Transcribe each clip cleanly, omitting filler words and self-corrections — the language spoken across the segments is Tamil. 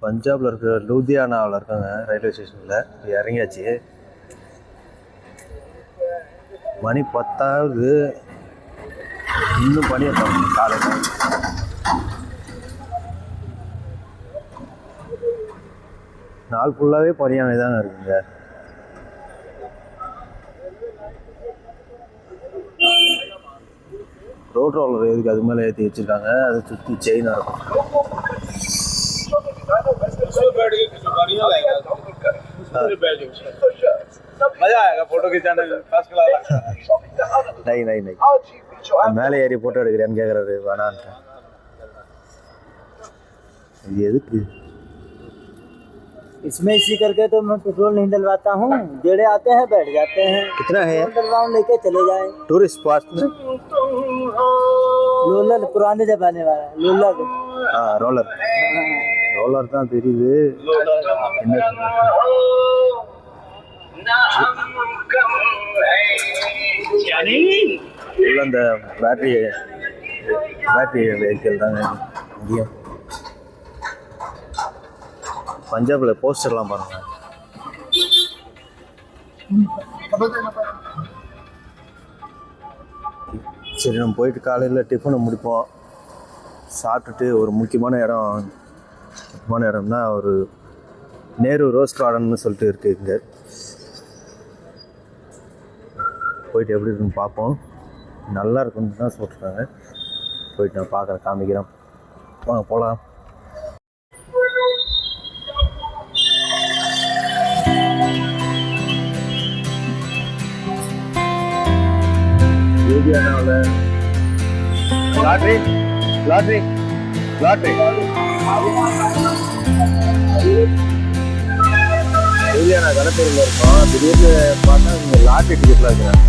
பஞ்சாபில் இருக்கிற லூதியானாவில் இருக்காங்க ரயில்வே ஸ்டேஷனில் இறங்கியாச்சு. மணி 10 இன்னும் பனியை தரணும். காலையில் நாள் ஃபுல்லாகவே பனியாகவே தாங்க இருக்குங்க. ரோட் ரோலர் எதுக்கு அது மேலே ஏற்றி வச்சுருக்காங்க. அதை சுற்றி செயினாக இருக்கும். மேலே ஏறி போட்டோ எடுக்கிறேன்னு கேட்குறாரு. வேணான்ட்டேன். இது எதுக்கு? इसमें इसी करके तो मैं पेट्रोल नहीं डलवाता हूँ. जेड़े आते हैं बैठ जाते हैं. कितना है? डलवाऊँ लेके चले जाए. टूरिस्ट स्पॉट में रोलर पुराने जमाने वाला रोलर. हाँ रोलर. रोलर தான் தெரியுது. உள்ள அந்த பேட்டரி வெஹிக்கிள் தாங்க இங்கேயும். பஞ்சாபில் போஸ்டர்லாம் பாருங்க. சரி, நம்ம போயிட்டு காலையில் டிஃபனை முடிப்போம். சாப்பிட்டுட்டு ஒரு முக்கியமான இடம்னா ஒரு நேரு ரோஸ் கார்டன்னு சொல்லிட்டு இருக்குது. இங்கே போயிட்டு எப்படி இருக்குன்னு பார்ப்போம். நல்லா இருக்குன்னு தான் சொல்லிட்டுருக்காங்க. போயிட்டு நான் பார்க்குறேன், காமிக்கிறேன். வாங்க போகலாம். லாட்ரி லூதியானா கடத்தூரில் இருக்கோம். திடீர்னு பார்த்தா இங்கே லாட்ரி டிக்கெட்லாம் இருக்கிறாங்க.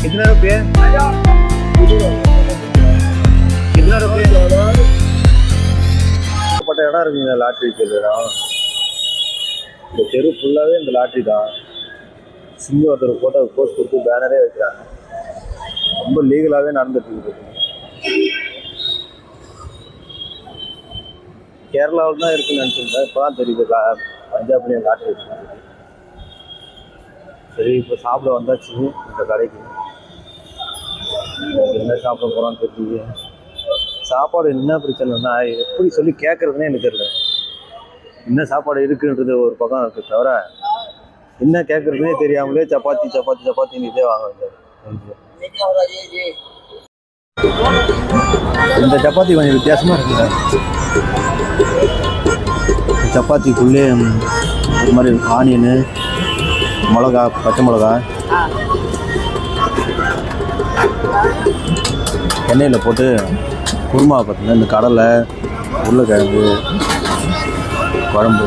कितना रुपये? பட்ட இடம் இருக்குங்க லாட்ரி இடம். இந்த தெரு ஃபுல்லாகவே இந்த லாட்ரி தான். சிங்க ஒருத்தர் போட்டோ போஸ்ட் கொடுத்து பேனரே வைக்கிறாங்க. ரொம்ப லீகலாகவே நடந்துட்டு இருக்குது. கேரளாவில் தான் இருக்குன்னு நினச்சிருந்தேன். இப்போ தான் தெரியுது பஞ்சாப்லேயும் லாட்ரி இருக்கு. சரி, இப்போ சாப்பிட வந்தாச்சு இந்த கடைக்கு. என்ன சாப்பிட போகிறோன்னு தெரியுது. சாப்பாடு என்ன பிரச்சனைனா எப்படி சொல்லி கேட்குறதுனே எனக்கு தெரியல. என்ன சாப்பாடு இருக்குன்றது ஒரு பக்கம் இருக்குது, தவிர என்ன கேட்குறதுனே தெரியாமலே சப்பாத்தின்னு இதே வாங்க வேண்டியது. இந்த சப்பாத்தி கொஞ்சம் வித்தியாசமாக இருக்குங்க. சப்பாத்திக்குள்ளே ஒரு மாதிரி ஆனியனு, மிளகா, பச்சை மிளகா எண்ணெயில் போட்டு குருமா பார்த்தீங்கன்னா இந்த கடலை, உருளைக்கிழங்கு குழம்பு.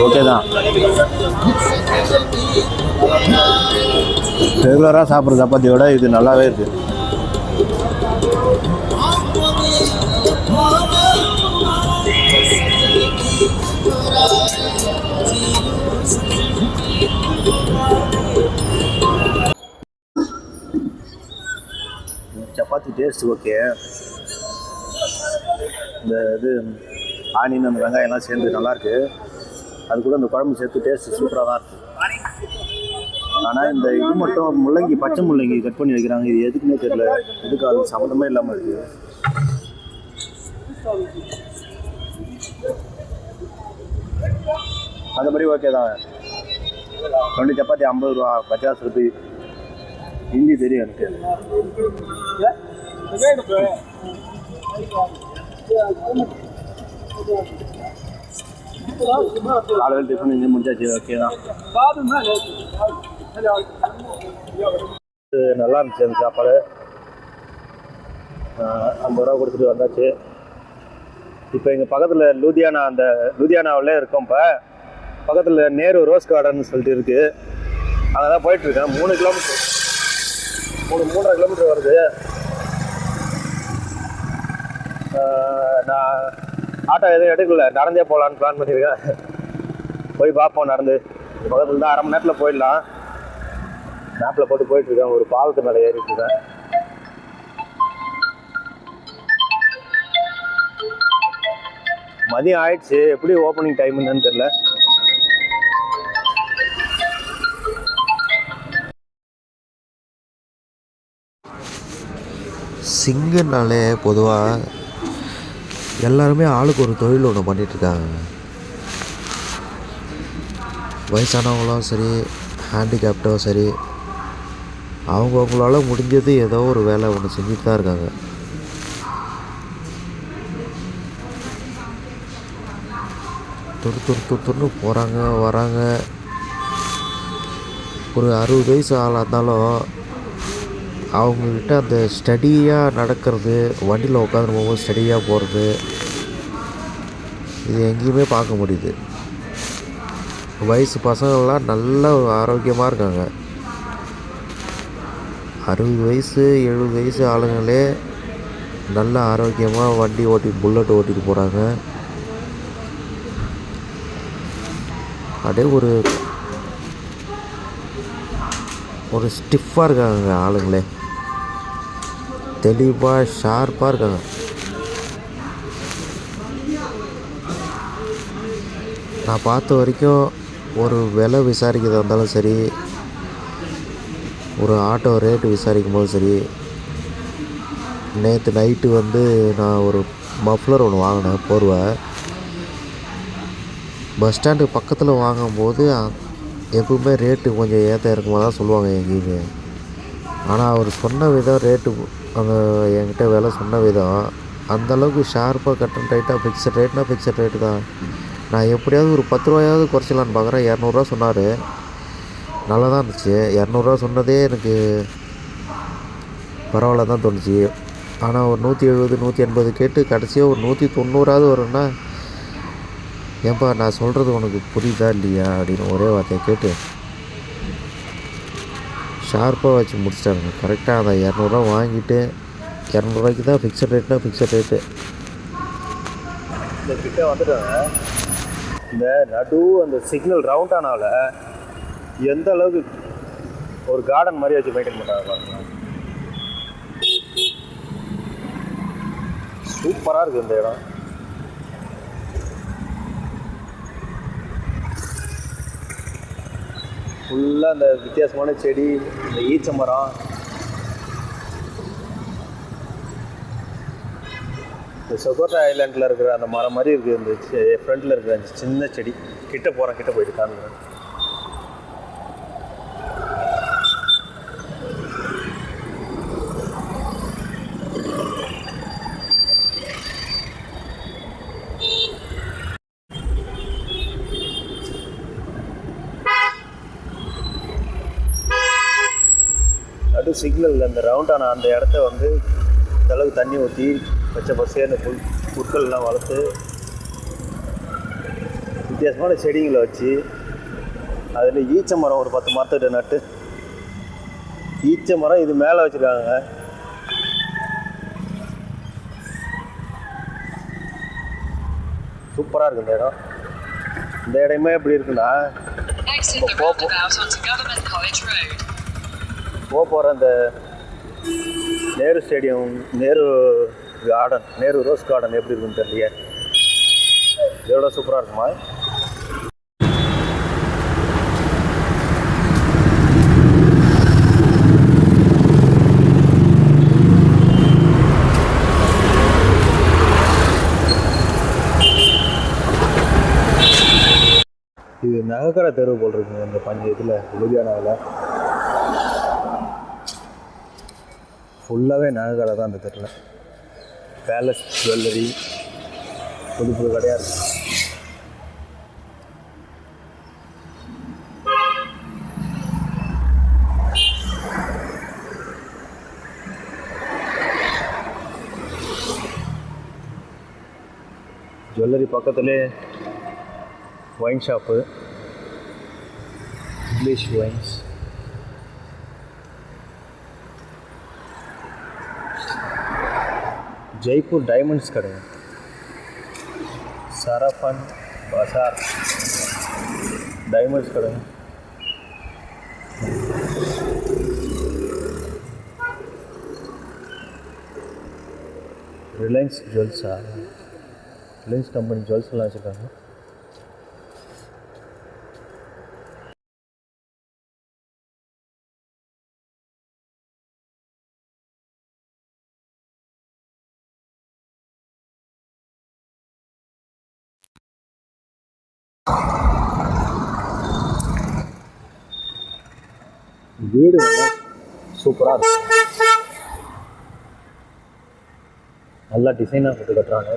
ஓகே தான். ரெகுலராக சாப்பிட்ற சப்பாத்தியோட இது நல்லாவே இருக்குது. Chapati taste okay. இந்த இது ஆனியன் அந்த வெங்காயம்லாம் சேர்ந்து நல்லாயிருக்கு. அது கூட அந்த குழம்பு சேர்த்து டேஸ்ட் சூப்பராக தான் இருக்குது. ஆனால் இந்த இது மட்டும் முள்ளங்கி, பச்சை முள்ளங்கி கட் பண்ணி வைக்கிறாங்க. இது எதுக்குன்னே தெரியல. எதுக்கு அது சம்மந்தமே இல்லாமல் இருக்குது. மற்றபடி ஓகே தான். 2 சப்பாத்தி 50 ரூபா, 50 ரூபாய். ஹிந்தி தெரியும் எனக்கு. காலையில் டிஃபன் செஞ்சு முடிச்சாச்சு. ஓகே தான். நல்லா இருந்துச்சு அந்த சாப்பாடு. 50 ரூபா கொடுத்துட்டு வந்தாச்சு. இப்போ எங்கள் பக்கத்தில் லூதியானாவிலே இருக்கோம். இப்போ பக்கத்தில் நேரு ரோஸ் கார்டன் சொல்லிட்டு இருக்குது. அங்கே தான் போயிட்டுருக்கேன். 3 கிலோமீட்டர் 3.5 கிலோமீட்டர் வருது. நான் ஆட்டோ எதுவும் எடுக்கல, நடந்தே போகலான்னு பிளான் பண்ணியிருக்கேன். போய் பார்ப்போம் நடந்து. பக்கத்தில் தான், 1/2 மணி நேரத்தில் போயிடலாம். மேப்பில் போட்டு போயிட்டுருக்கேன். ஒரு பாலத்து மேலே ஏறிட்டுருக்கேன். மதியம் ஆயிடுச்சு, எப்படி ஓப்பனிங் டைம் என்னன்னு தெரியல. சிங்கனாலே பொதுவாக எல்லாருமே ஆளுக்கு ஒரு தொழில் ஒன்று பண்ணிகிட்ருக்காங்க. வயசானவங்களும் சரி, ஹேண்டிகேப்டும் சரி, அவங்கவுங்களால முடிஞ்சது ஏதோ ஒரு வேலை ஒன்று செஞ்சுட்டு தான் இருக்காங்க. துரு போகிறாங்க வராங்க. ஒரு 60 வயசு ஆளாக இருந்தாலும் அவங்கக்கிட்ட அந்த ஸ்டடியாக நடக்கிறது, வண்டியில் உட்காந்து போகும்போது ஸ்டடியாக போகிறது, இது எங்கேயுமே பார்க்க முடியுது. வயசு பசங்கள்லாம் நல்ல ஆரோக்கியமாக இருக்காங்க. 60 வயசு 70 வயசு ஆளுங்களே நல்ல ஆரோக்கியமாக வண்டி புல்லட் ஓட்டிட்டு போகிறாங்க. அப்படியே ஒரு ஸ்டிஃபாக இருக்காங்க ஆளுங்களே. தெளிவாக ஷார்ப்பாக இருக்காங்க. நான் பார்த்த வரைக்கும் ஒரு விலை விசாரிக்கிறதா இருந்தாலும் சரி, ஒரு ஆட்டோ ரேட்டு விசாரிக்கும் போது சரி. நேற்று நைட்டு நான் ஒரு மஃப்ளர் ஒன்று வாங்கினேன், போர்வை. பஸ் ஸ்டாண்டு பக்கத்தில் வாங்கும்போது எப்பவுமே ரேட்டு கொஞ்சம் ஏற்ற இறக்கமாக தான் சொல்லுவாங்க எங்கேயுமே. ஆனால் அவர் சொன்ன விதம், ரேட்டு அந்த என்கிட்ட விலை சொன்ன விதம் அந்தளவுக்கு ஷார்ப்பாக கட்டன் டைட்டாக ஃபிக்ஸட் ரேட்னால் ஃபிக்ஸட் ரேட்டு தான். நான் எப்படியாவது ஒரு 10 ரூபாயாவது குறைச்சிடலான்னு பார்க்குறேன். 200 சொன்னார். நல்லா தான் இருந்துச்சு. 200 சொன்னதே எனக்கு பரவாயில்ல தான் தோணுச்சு. ஆனால் ஒரு 170 180 கேட்டு கடைசியாக ஒரு 190 வரும்னா, ஏன்பா நான் சொல்கிறது உனக்கு புரியுதா இல்லையா அப்படின்னு ஒரே வார்த்தையை கேட்டு ஷார்ப்பாக வச்சு முடிச்சிட்டாங்க. கரெக்டாக அந்த 200 வாங்கிட்டு, 200 தான் ஃபிக்ஸட் ரேட்னா ஃபிக்ஸட் ரேட்டு. இந்த கிட்ட வந்துட்டாங்க. இந்த நடு அந்த சிக்னல் ரவுண்ட் ஆனால எந்த அளவுக்கு ஒரு கார்டன் மாதிரி வச்சு மெயின்டைன் பண்ணுறாங்க பாருங்க. சூப்பராக இருக்குது இந்த இடம். ஃபுல்லாக அந்த வித்தியாசமான செடி, இந்த ஈச்ச மரம், இந்த சொகோட்டா ஐலாண்டில் இருக்கிற அந்த மரம் மாதிரி இருக்குது. இந்த ஃப்ரண்டில் இருக்கிற அந்த சின்ன செடி. கிட்ட போகிறேன், கிட்ட போயிட்டு காணுங்க. நடு சிக்னலில் அந்த ரவுண்டான அந்த இடத்த இந்த அளவுக்கு தண்ணி ஊற்றி பச்சை பசேன்னு புற்கள்லாம் வளர்த்து வித்தியாசமான செடிங்களை வச்சு அதில் ஈச்ச மரம் ஒரு 10 மரத்துக்கிட்ட நட்டு, ஈச்ச மரம் இது மேலே வச்சுருக்காங்க. சூப்பராக இருக்குது இந்த இடம். இந்த இடமே எப்படி இருக்குன்னா, போகிற அந்த Nehru stadium, Nehru garden, Nehru rose garden எப்படி இருக்குன்னு தெரியலையே. இதோட சூப்பராக இருக்குமா? இது நகைக்கடை தெருவு போல் இருக்குங்க இந்த இதில் லுதியானாவில். ஃபுல்லாகவே நகைக்கடை தான் அந்த தெருவில். பேலஸ் ஜுவல்லரி, புது புது கடையாக இருக்குது. ஜுவல்லரி பக்கத்துலேயே wine shop, English wines. Jaipur diamonds கடை. சரஃபன் பசார் டைமண்ட்ஸ் கடை. ரிலையன்ஸ் ஜுவல்ஸா? ரிலையன்ஸ் கம்பெனி ஜுவல்ஸ்லாம் வச்சுருக்காங்க. வீடு நல்லா சூப்பராக இருக்கும். நல்லா டிசைனாக போட்டு கட்டிடுறாங்க.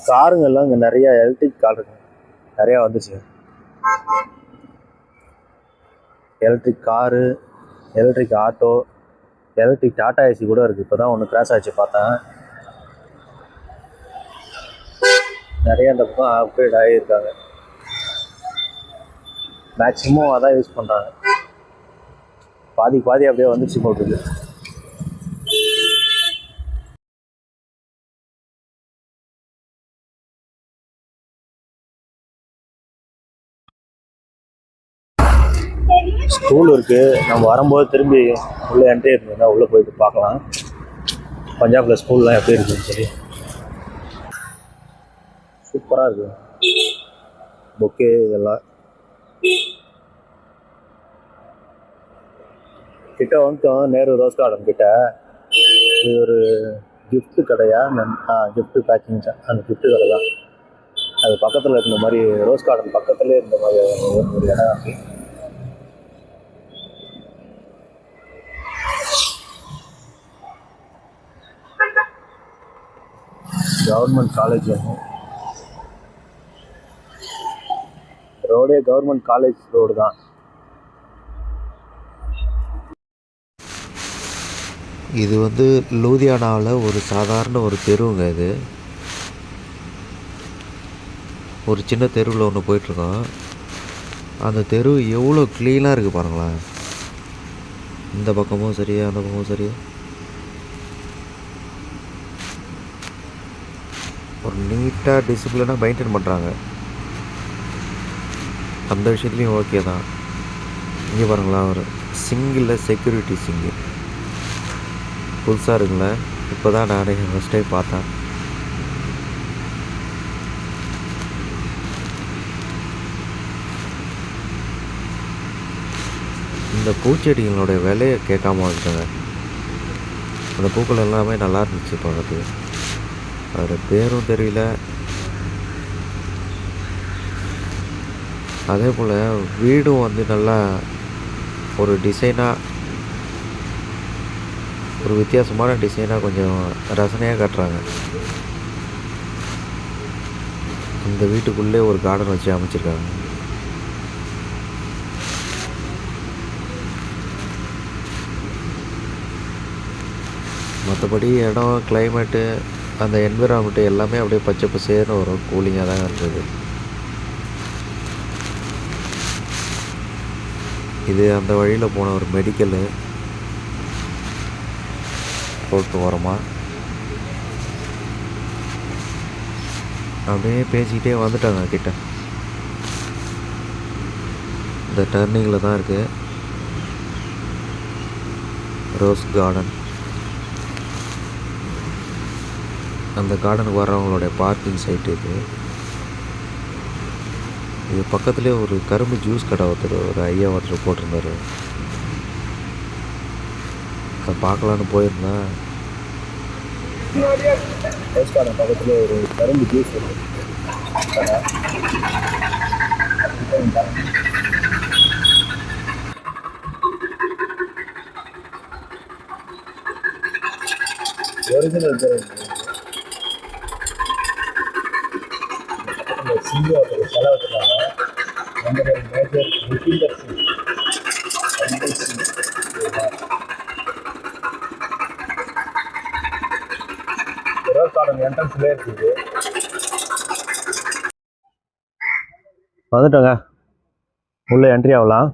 காருங்கெல்லாம் இங்கே நிறையா எலக்ட்ரிக் கார் நிறையா வந்துச்சு. Electric car, electric auto, electric Tata AC கூட இருக்குது. இப்போ தான் ஒன்று கிராஷ் ஆச்சு பார்த்தேன். நிறைய அந்த பக்கம் அப்கிரேட் ஆகியிருக்காங்க. மேக்ஸிமம் அதான் யூஸ் பண்ணுறாங்க. பாதி அப்படியே வந்துச்சு போட்டுருக்கு. ஸ்கூல் இருக்குது. நம்ம வரும்போது திரும்பி உள்ளே என்ட்ரி இருக்குதுன்னா உள்ளே போயிட்டு பார்க்கலாம் பஞ்சாபில் ஸ்கூல்லாம் எப்படி இருக்குதுன்னு சொல்லி. சூப்பராக இருக்குது. பொக்கே இதெல்லாம் கிட்ட வந்துட்டோம். நேரு ரோஸ் கார்டன் கிட்ட. இது ஒரு கிஃப்ட் கடையா? Gift packing. அந்த கிஃப்ட் கடை தான். அது பக்கத்தில் இருந்த மாதிரி, ரோஸ் கார்டன் பக்கத்துலேயே இருந்த மாதிரி ஒரு இடம் இருக்குது. கவர்மெண்ட் காலேஜ் ரோடே கவர்மெண்ட் காலேஜ் ரோடு தான். இது வந்து லூதியானாவில் ஒரு சாதாரண ஒரு தெருவுங்க. இது ஒரு சின்ன தெருவில் ஒன்று போயிட்டுருக்கோம். அந்த தெரு எவ்வளோ க்ளீனாக இருக்குது பாருங்களேன். இந்த பக்கமும் சரி, அந்த பக்கமும் சரி, ஒரு நீட்டாக டிசிப்ளினாக மெயின்டைன் பண்ணுறாங்க. அந்த விஷயத்துலையும் ஓகே தான். இங்கே பாருங்களா, ஒரு சிங்கிளில் செக்யூரிட்டி சிங்கிள் புதுசாக இருக்குங்களே. இப்போ தான் நானே ஃபஸ்ட் டைம் பார்த்தேன். இந்த பூச்செடிகளோடைய விலையை கேட்காம வந்துட்டாங்க. அந்த பூக்கள் எல்லாமே நல்லா இருந்துச்சு பார்க்கறதுக்கு. அதோட பேரும் தெரியல. அதே போல் வீடும் வந்து நல்லா ஒரு டிசைனாக, ஒரு வித்தியாசமான டிசைனாக கொஞ்சம் ரசனையாக கட்டுறாங்க. இந்த வீட்டுக்குள்ளே ஒரு கார்டன் வச்சு அமைச்சிருக்காங்க. மற்றபடி இடம், கிளைமேட்டு, அந்த என்விரான்மெண்ட்டு எல்லாமே அப்படியே பச்சை பசேர்னு வரும். கூலிங்காக தான் இருந்தது. இது அந்த வழியில் போன ஒரு மெடிக்கலு போட்டு ஓரமாக அப்படியே பேசிக்கிட்டே வந்துட்டாங்க கிட்ட. இந்த டர்னிங்கில் தான் இருக்குது ரோஸ் கார்டன். அந்த கார்டனுக்கு வர்றவங்களுடைய பார்க்கிங் சைட்டு இது. இது பக்கத்துலேயே ஒரு கரும்பு ஜூஸ் கடை ஒரு ஐயா ஒருத்தர் போட்டிருந்தாரு. அதை பார்க்கலான்னு போயிருந்தேன். ரோஸ் கார்டன் பக்கத்துலேயே ஒரு கரும்பு ஜூஸ் ஒரிஜினல் சிங்கிள் செலவுக்குறாங்க. நம்முடைய major Vipinder Singh rose garden என்ட்ரன்ஸ்லேயே இருக்குது. வந்துட்டோங்க, உள்ளே என்ட்ரி ஆகலாம்.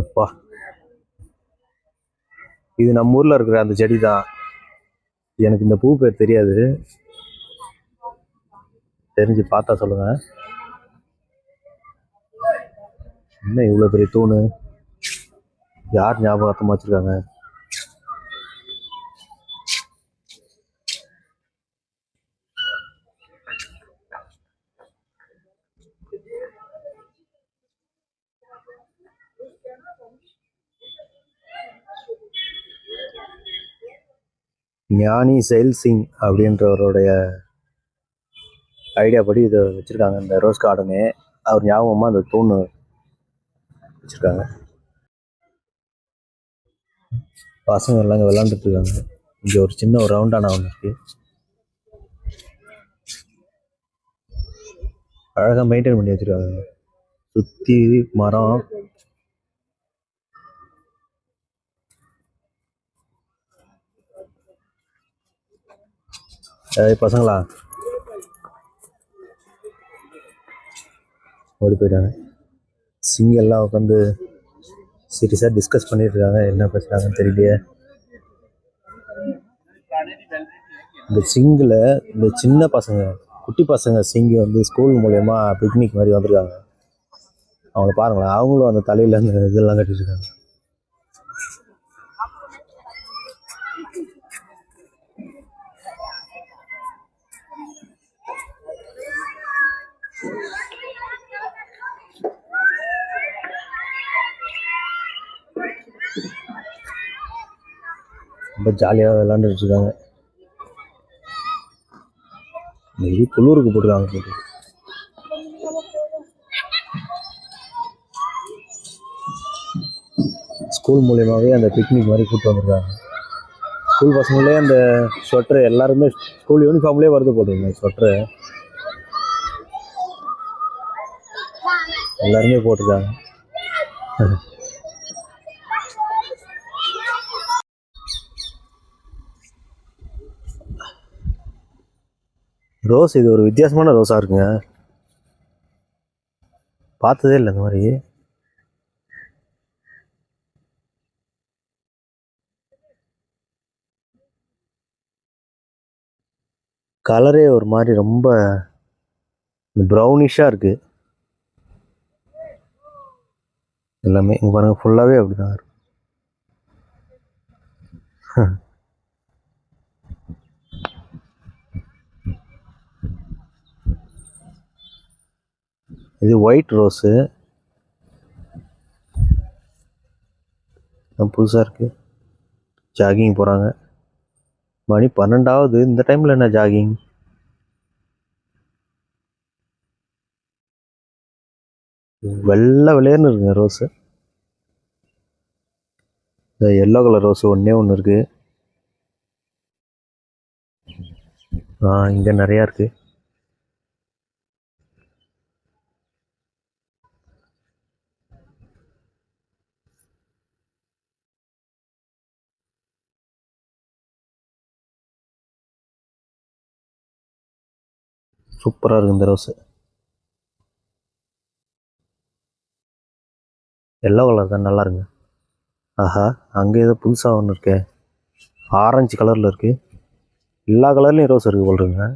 அப்பா, இது நம்ம ஊரில் இருக்கிற அந்த செடி தான். எனக்கு இந்த பூ பேர் தெரியாது, தெரிஞ்சு பார்த்தா சொல்லுங்க. என்ன இவ்வளோ பெரிய தூணு, யார் ஞாபகத்தமாக வச்சுருக்காங்க? ஞானி செயல் சிங் அப்படின்றவருடைய ஐடியா படி இதை வச்சுருக்காங்க, இந்த ரோஸ் கார்டனு. அவர் ஞாபகமாக அந்த தூண் வச்சுருக்காங்க. பசங்க எல்லாம் இங்கே விளாண்டுட்டு இருக்காங்க. இங்கே ஒரு சின்ன ஒரு ரவுண்டான ஒன்று இருக்குது. அழகாக மெயின்டைன் பண்ணி வச்சுருக்காங்க, சுற்றி மரம். பசங்களா ஓடி போயிட்டாங்க. சிங்கெல்லாம் உட்காந்து சீரியஸாக டிஸ்கஸ் பண்ணிட்டு இருக்காங்க, என்ன பேசுகிறாங்கன்னு தெரியலையே. இந்த சிங்கில் இந்த சின்ன பசங்க, குட்டி பசங்க சிங்கு வந்து ஸ்கூல் மூலயமா பிக்னிக் மாதிரி வந்திருக்காங்க. அவங்கள பாருங்களேன், அவங்களும் அந்த தலையில் அந்த இதெல்லாம் கட்டிட்டு இருக்காங்க. ரொம்ப ஜாலியாக விளாண்டுட்டு இருக்காங்க. இது குளூருக்கு போட்டுருக்காங்க போட்டு. ஸ்கூல் மூலியமாகவே அந்த பிக்னிக் மாதிரி கூப்பிட்டு வந்திருக்காங்க. ஸ்கூல் பசங்களே அந்த ஸ்வெட்ரு எல்லாருமே ஸ்கூல் யூனிஃபார்ம்லேயே வருது போட்டுருங்க. ஸ்வெட்ரு எல்லாருமே போட்டிருக்காங்க. ரோஸ், இது ஒரு வித்தியாசமான ரோஸாக இருக்குங்க, பார்த்ததே இல்லை இந்த மாதிரி. கலரே ஒரு மாதிரி ரொம்ப ப்ரௌனிஷாக இருக்குது எல்லாமே. இங்கே பாருங்கள், ஃபுல்லாகவே அப்படி தான் இருக்கும். இது ஒயிட் ரோஸு, புதுசாக இருக்குது. ஜாகிங் போகிறாங்க, மணி 12 இந்த டைமில் என்ன ஜாகிங்? வெள்ளை வெளியேன்னு இருக்குங்க ரோஸு. இந்த எல்லோ கலர் ரோஸு ஒன்றே ஒன்று இருக்குது. இங்கே நிறையா இருக்குது. சூப்பராக இருக்குது இந்த ரோஸு. எல்லோ கலர் தான் நல்லா இருக்குங்க. ஆஹா, அங்கே ஏதோ புதுசாக ஒன்று இருக்கே, ஆரஞ்சு கலரில் இருக்குது. எல்லா கலர்லேயும் ரோஸ் இருக்குது போல் இருக்குங்க.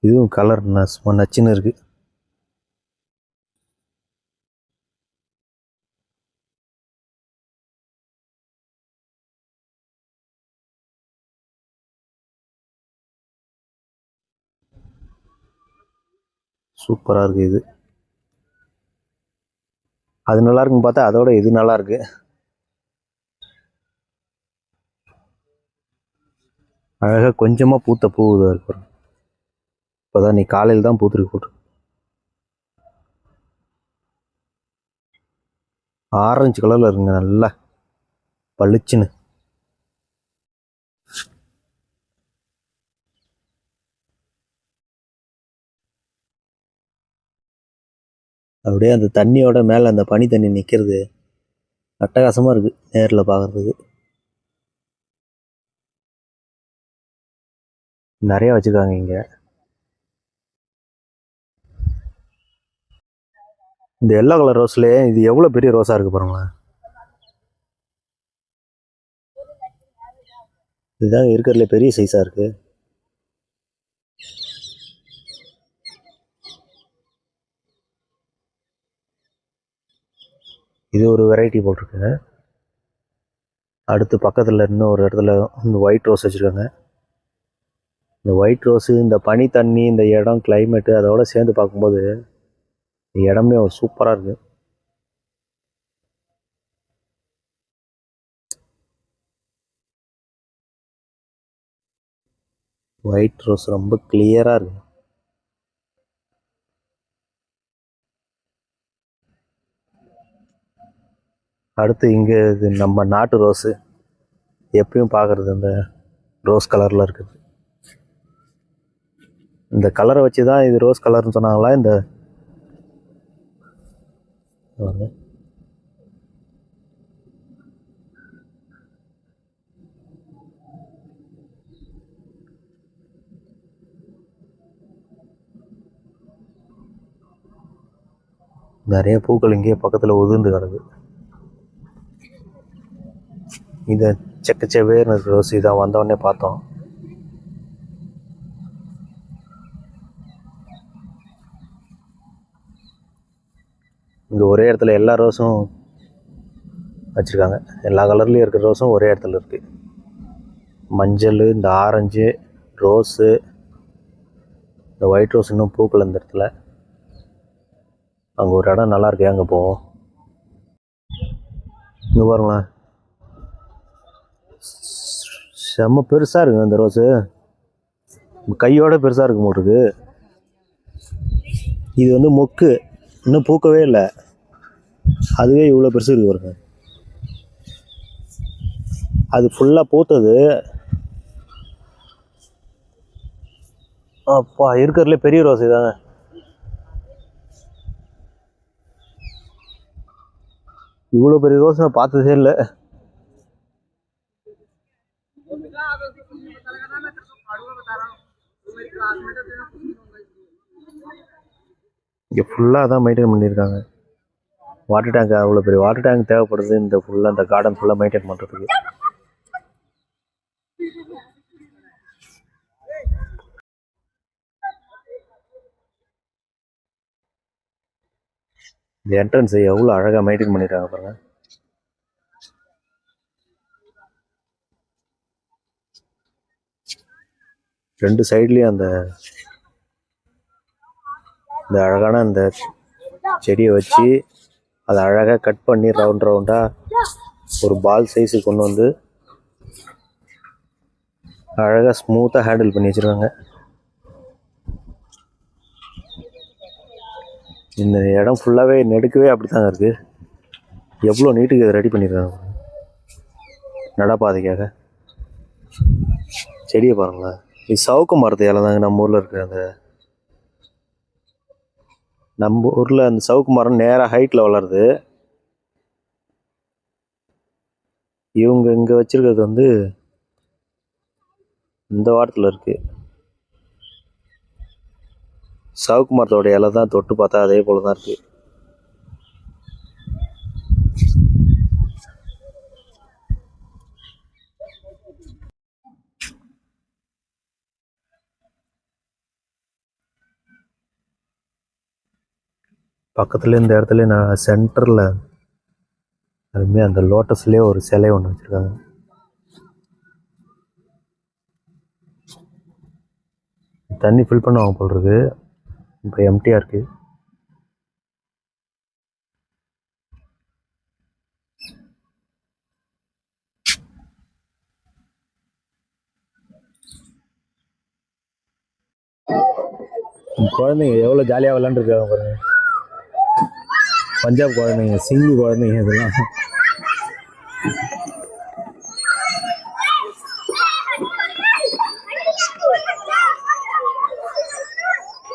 இதுவும் கலர் சும்மா நச்சுன்னு இருக்குது. சூப்பராக இருக்குது இது. அது நல்லா இருக்குன்னு பார்த்தா அதோட இது நல்லா இருக்கு. அழகாக கொஞ்சமாக பூத்த பூ இதாக இருக்கு. இப்போதான் நீ காலையில் தான் பூத்துருக்கு போட்டு. ஆரஞ்சு கலரில் இருக்குங்க, நல்லா பளிச்சுன்னு. அப்படியே அந்த தண்ணியோட மேலே அந்த பனி தண்ணி நிற்கிறது அட்டகாசமாக இருக்குது நேரில் பார்க்குறதுக்கு. நிறையா வச்சுருக்காங்க இங்கே. இந்த எல்லோ கலர் ரோஸ்லேயே இது எவ்வளோ பெரிய ரோஸாக இருக்குது பாருங்களேன். இதுதான் இருக்கிறதுல பெரிய சைஸாக இருக்குது. இது ஒரு வெரைட்டி போட்டிருக்குங்க. அடுத்து பக்கத்தில் இன்னும் ஒரு இடத்துல இந்த ஒயிட் ரோஸ் வச்சுருக்காங்க. இந்த ஒயிட் ரோஸு, இந்த பனி தண்ணி, இந்த இடம், கிளைமேட்டு அதோட சேர்ந்து பார்க்கும்போது இடமே ஒரு சூப்பராக இருக்குது. ஒயிட் ரோஸ் ரொம்ப கிளியராக இருக்குது. அடுத்து இங்கே இது நம்ம நாட்டு ரோஸு எப்பயும் பார்க்குறது இந்த ரோஸ் கலரில் இருக்குது. இந்த கலரை வச்சு தான் இது ரோஸ் கலர்னு சொன்னாங்களா? இந்த நிறைய பூக்கள் இங்கே பக்கத்தில் உதிர்ந்து கிடக்கு. இதை செக்கச்செவேர்னு ரோஸ் இதான் வந்தோடனே பார்த்தோம். இங்கே ஒரே இடத்துல எல்லா ரோஸும் வச்சுருக்காங்க. எல்லா கலர்லேயும் இருக்கிற ரோஸும் ஒரே இடத்துல இருக்குது. மஞ்சள், இந்த ஆரஞ்சு ரோஸு, இந்த ஒயிட் ரோஸ் இன்னும் பூக்கள் இந்த இடத்துல. அங்கே ஒரு இடம் நல்லாயிருக்கு, அங்கே போவோம். இங்கே பாருங்களேன், செம்ம பெருசாக இருக்குங்க இந்த ரோஸு. கையோட பெருசாக இருக்கும் போட்டுருக்கு. இது வந்து மொக்கு, இன்னும் பூக்கவே இல்லை. அதுவே இவ்வளோ பெருசு இருக்கு பாருங்க. அது ஃபுல்லாக பூத்தது. அப்பா, இருக்கிறதுல பெரிய ரோஸ் இதாங்க. இவ்வளோ பெரிய ரோஸ் நான் பார்த்ததே இல்லை. இங்கே ஃபுல்லாக தான் மெயின்டைன் பண்ணியிருக்காங்க. வாட்டர் டேங்க், அவ்வளோ பெரிய வாட்டர் டேங்க் தேவைப்படுது இந்த ஃபுல்லாக, இந்த கார்டன் ஃபுல்லாக மெயின்டைன் பண்ணுறதுக்கு. இந்த என்ட்ரன்ஸை எவ்வளோ அழகாக மெயின்டைன் பண்ணியிருக்காங்க பாருங்கள். ரெண்டு சைட்லேயும் அந்த அழகான அந்த செடியை வச்சு அதை அழகாக கட் பண்ணி ரவுண்டாக ஒரு பால் சைஸுக்கு கொண்டு வந்து அழகாக ஸ்மூத்தாக ஹேண்டில் பண்ணி வச்சுருக்காங்க. இந்த இடம் ஃபுல்லாகவே நெடுக்கவே அப்படி தாங்க இருக்குது. எவ்வளோ நீட்டுக்கு இதை ரெடி பண்ணியிருக்காங்க நடப்பாதைக்காக. செடியை பாருங்களேன். இது சவுக்கு மரத்து இலை தாங்க. நம்ம ஊரில் இருக்கிற நம்ம ஊரில் அந்த சவுக்கு மரம் நேராக ஹைட்டில் வளருது. இவங்க இங்கே வச்சுருக்கிறது வந்து இந்த வாரத்தில் இருக்குது. சவுக்கு மரத்தோட இலை தான் தொட்டு பார்த்தா அதே போல் தான் இருக்குது. பக்கத்தில் இந்த இடத்துல நான் சென்டரில் அதுமாரி அந்த லோட்டஸ்லேயே ஒரு சிலை ஒன்று வச்சுருக்காங்க. தண்ணி ஃபில் பண்ணுவாங்க போல் இருக்கு. இப்போ எம்டியாக இருக்குது. குழந்தைங்க எவ்வளோ ஜாலியாக விளாண்டுருக்காங்க பாருங்க. பஞ்சாப் குழந்தைங்க, சிங்கு குழந்தைங்க இதெல்லாம்.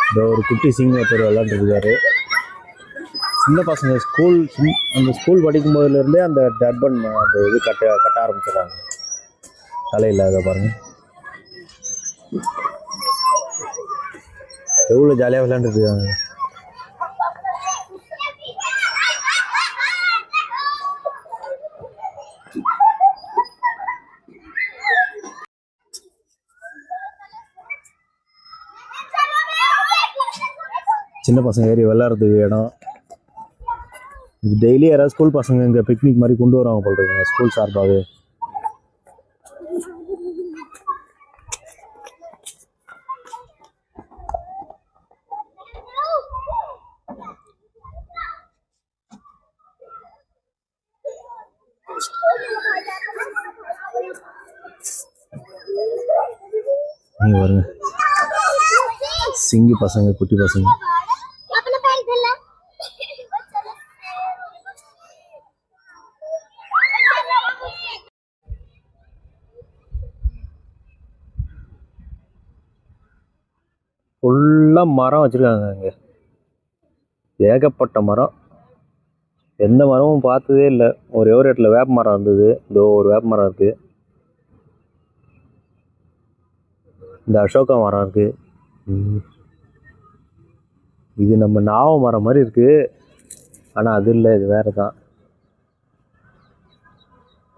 இந்த ஒரு குட்டி சிங்கம் ஒருத்தர் விளாண்டுருக்காரு. சின்ன பசங்க அந்த ஸ்கூல் படிக்கும் போதுலேருந்தே அந்த டர்பன் அந்த இது கட்ட ஆரம்பிச்சிடுறாங்க தலையில். அதை பாருங்கள் எவ்வளோ ஜாலியாக விளையாண்டுட்டு இருக்காங்க. சின்ன பசங்க ஏறி விளையாடுறதுக்கு இடம் இது. டெய்லி யாராவது ஸ்கூல் பசங்க இங்கே பிக்னிக் மாதிரி கொண்டு வருவாங்க போல் இருக்குங்க ஸ்கூல் சார்பாகவே. நீங்க பாருங்க சிங்கி பசங்க குட்டி பசங்க. ஃபுல்லாக மரம் வச்சுருக்காங்க இங்கே, ஏகப்பட்ட மரம். எந்த மரமும் பார்த்ததே இல்லை. ஒரே ஒரு இடத்துல வேப்ப மரம் இருந்தது, இதோ ஒரு வேப்ப மரம் இருக்குது. இந்த அசோகா மரம் இருக்குது. இது நம்ம நாவ மரம் மாதிரி இருக்குது, ஆனால் அது இல்லை, இது வேறு தான்.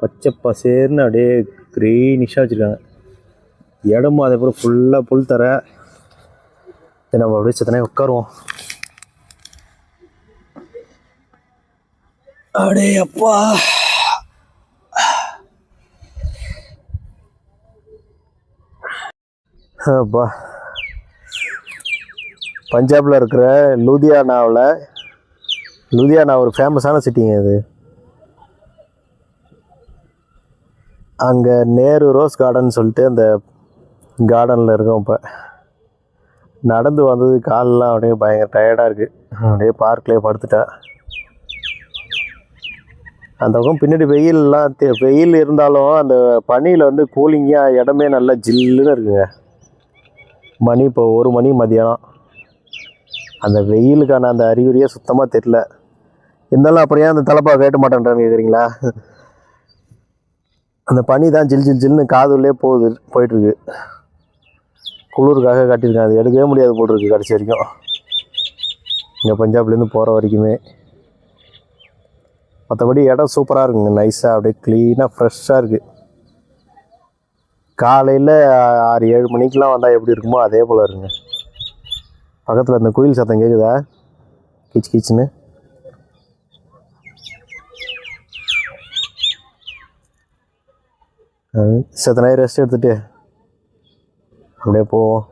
பச்சை பசேர்னு அப்படியே க்ரீனிஷாக வச்சுருக்காங்க. இடமும் அதே போல் ஃபுல்லாக புல் தர. நம்ம அப்படியே சத்தனே உட்காருவோம். அடே அப்பா, அப்பா. பஞ்சாபில் இருக்கிற லூதியானா ஒரு ஃபேமஸான சிட்டிங்க இது. அங்கே நேரு ரோஸ் கார்டன் சொல்லிட்டு அந்த கார்டனில் இருக்கோம். இப்போ நடந்து வந்தது காலெலாம் அப்படியே பயங்கர டயர்டாக இருக்குது. அப்படியே பார்க்லேயே படுத்துட்டேன். அந்த பக்கம் பின்னாடி வெயில் இருந்தாலும் அந்த பனியில் வந்து கூலிங்காக இடமே நல்லா ஜில்லுன்னு இருக்குங்க. மணி இப்போ 1 மணி மதியானம். அந்த வெயிலுக்கான அந்த அறிகுறியே சுத்தமாக தெரியல. இருந்தாலும் அப்படியே அந்த தலைப்பா கேட்ட மாட்டேன்றான்னு கேட்குறீங்களா? அந்த பனி தான் ஜில்லுன்னு காதுள்ளே போயிட்டுருக்கு. குளிருக்காக காட்டியிருக்கேன். அது எடுக்கவே முடியாது போட்டிருக்கு கடைசி வரைக்கும், இங்கே பஞ்சாப்லேருந்து போகிற வரைக்குமே. மற்றபடி இடம் சூப்பராக இருக்குங்க, நைஸாக அப்படியே க்ளீனாக ஃப்ரெஷ்ஷாக இருக்குது. காலையில் 6-7 மணிக்கெலாம் வந்தால் எப்படி இருக்குமோ அதே போல் இருக்குங்க. பக்கத்தில் இந்த குயில் சத்தம் கேட்குதா, கீச்சு கீச்சுன்னு. சத்த நேரம் ரெஸ்ட் எடுத்துகிட்டு அப்படியே போவோம்.